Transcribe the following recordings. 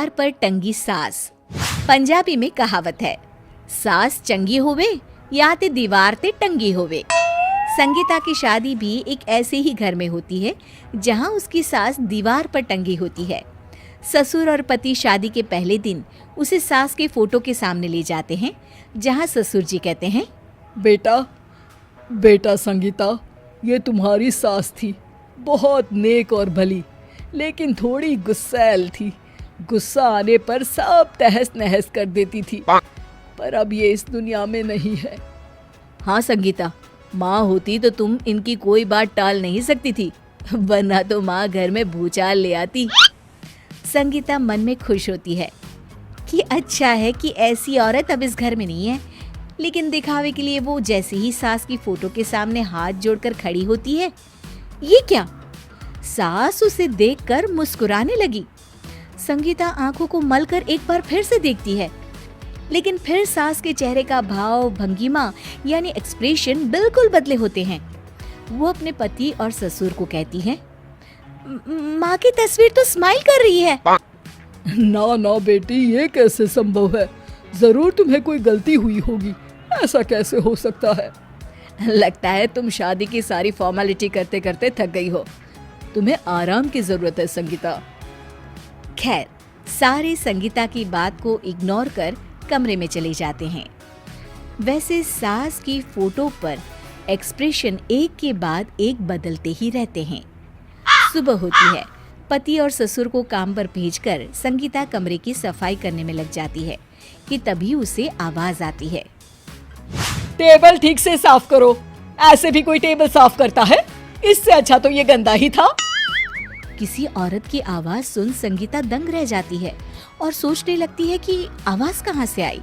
दीवार पर टंगी सास। पंजाबी में कहावत है, सास चंगी होवे या ते दीवार ते टंगी होवे। संगीता की शादी भी एक ऐसे ही घर में होती है जहां उसकी सास दीवार पर टंगी होती है। ससुर और पति शादी के पहले दिन उसे सास के फोटो के सामने ले जाते हैं, जहां ससुर जी कहते हैं, बेटा बेटा संगीता, ये तुम्हारी सास थी, बहुत नेक और भली, लेकिन थोड़ी गुस्सैल थी। गुस्सा आने पर सब तहस नहस कर देती थी, पर अब ये इस दुनिया में नहीं है। हाँ संगीता, माँ होती तो तुम इनकी कोई बात टाल नहीं सकती थी, वरना तो माँ घर में भूचाल ले आती। संगीता मन में खुश होती है कि अच्छा है कि ऐसी औरत अब इस घर में नहीं है, लेकिन दिखावे के लिए वो जैसे ही सास की फोटो के सामने हाथ जोड़कर खड़ी होती है, ये क्या? सास उसे देखकर मुस्कुराने लगी। संगीता आंखों को मलकर एक बार फिर से देखती है, लेकिन फिर सास के चेहरे का भाव, भंगिमा यानी एक्सप्रेशन बिल्कुल बदले होते हैं। वो अपने पति और ससुर को कहती है, माँ की तस्वीर तो स्माइल कर रही है। ना ना बेटी, ये कैसे संभव है? जरूर तुम्हें कोई गलती हुई होगी, ऐसा कैसे हो सकता है? लगता है तुम शादी की सारी फॉर्मेलिटी करते करते थक गई हो, तुम्हें आराम की जरूरत है संगीता। खैर, सारे संगीता की बात को इग्नोर कर कमरे में चले जाते हैं। वैसे सास की फोटो पर एक्सप्रेशन एक के बाद एक बदलते ही रहते हैं। सुबह होती है, पति और ससुर को काम पर भेजकर संगीता कमरे की सफाई करने में लग जाती है कि तभी उसे आवाज आती है, टेबल ठीक से साफ करो। ऐसे भी कोई टेबल साफ करता है? इससे अच्छा तो ये गंदा ही था। किसी औरत की आवाज सुन संगीता दंग रह जाती है और सोचने लगती है कि आवाज कहाँ से आई।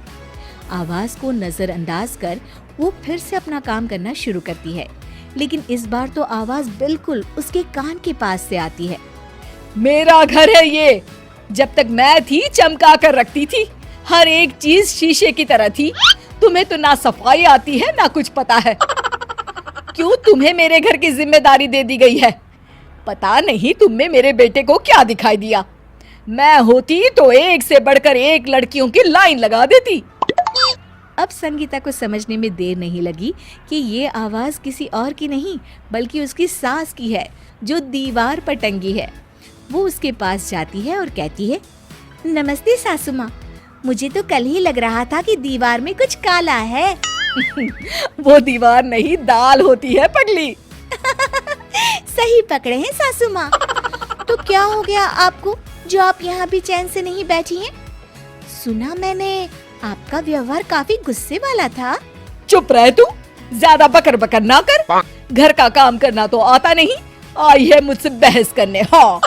आवाज को नजरअंदाज कर वो फिर से अपना काम करना शुरू करती है, लेकिन इस बार तो आवाज बिल्कुल उसके कान के पास से आती है। मेरा घर है ये, जब तक मैं थी चमका कर रखती थी, हर एक चीज शीशे की तरह थी। तुम्हें तो ना सफाई आती है ना कुछ पता है। क्यों तुम्हें मेरे घर की जिम्मेदारी दे दी गई है? पता नहीं तुम में मेरे बेटे को क्या दिखाई दिया। मैं होती तो एक से बढ़कर एक लड़कियों की लाइन लगा देती। अब संगीता को समझने में देर नहीं लगी कि ये आवाज किसी और की नहीं बल्कि उसकी सास की है, जो दीवार पर टंगी है। वो उसके पास जाती है और कहती है, नमस्ते सासू माँ, मुझे तो कल ही लग रहा था कि दीवार में कुछ काला है। वो दीवार नहीं, दाल होती है पगली। सही पकड़े हैं सासू माँ। तो क्या हो गया आपको जो आप यहाँ भी चैन से नहीं बैठी हैं? सुना मैंने आपका व्यवहार काफी गुस्से वाला था। चुप रह तू, ज्यादा बकर बकर ना कर। घर का काम करना तो आता नहीं, आई है मुझसे बहस करने। हाँ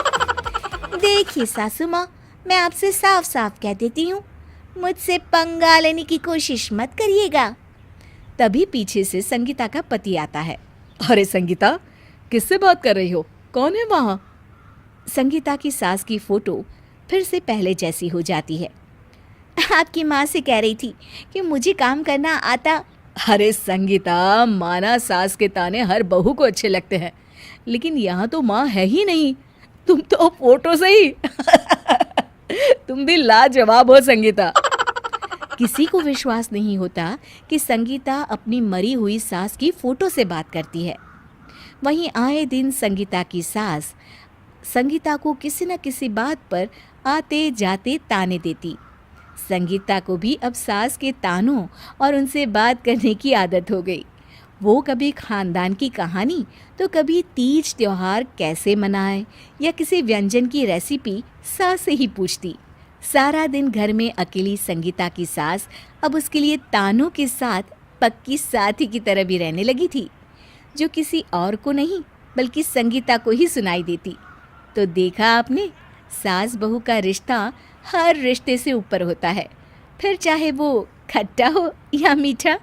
देखिए सासू माँ, मैं आपसे साफ साफ कह देती हूँ, मुझसे पंगा लेने की कोशिश मत करिएगा। तभी पीछे से संगीता का पति आता है। अरे संगीता, किससे बात कर रही हो? कौन है वहाँ? संगीता की सास की फोटो फिर से पहले जैसी हो जाती है। आपकी माँ से कह रही थी कि मुझे काम करना आता। अरे संगीता, माना सास के ताने हर बहू को अच्छे लगते हैं, लेकिन यहाँ तो माँ है ही नहीं, तुम तो फोटो से ही। तुम भी लाजवाब हो संगीता। किसी को विश्वास नहीं होता कि संगीता अपनी मरी हुई सास की फोटो से बात करती है। वहीं आए दिन संगीता की सास संगीता को किसी न किसी बात पर आते जाते ताने देती। संगीता को भी अब सास के तानों और उनसे बात करने की आदत हो गई। वो कभी खानदान की कहानी तो कभी तीज त्योहार कैसे मनाए या किसी व्यंजन की रेसिपी सास से ही पूछती। सारा दिन घर में अकेली संगीता की सास अब उसके लिए तानों के साथ पक्की साथी की तरह भी रहने लगी थी, जो किसी और को नहीं बल्कि संगीता को ही सुनाई देती। तो देखा आपने, सास बहू का रिश्ता हर रिश्ते से ऊपर होता है, फिर चाहे वो खट्टा हो या मीठा।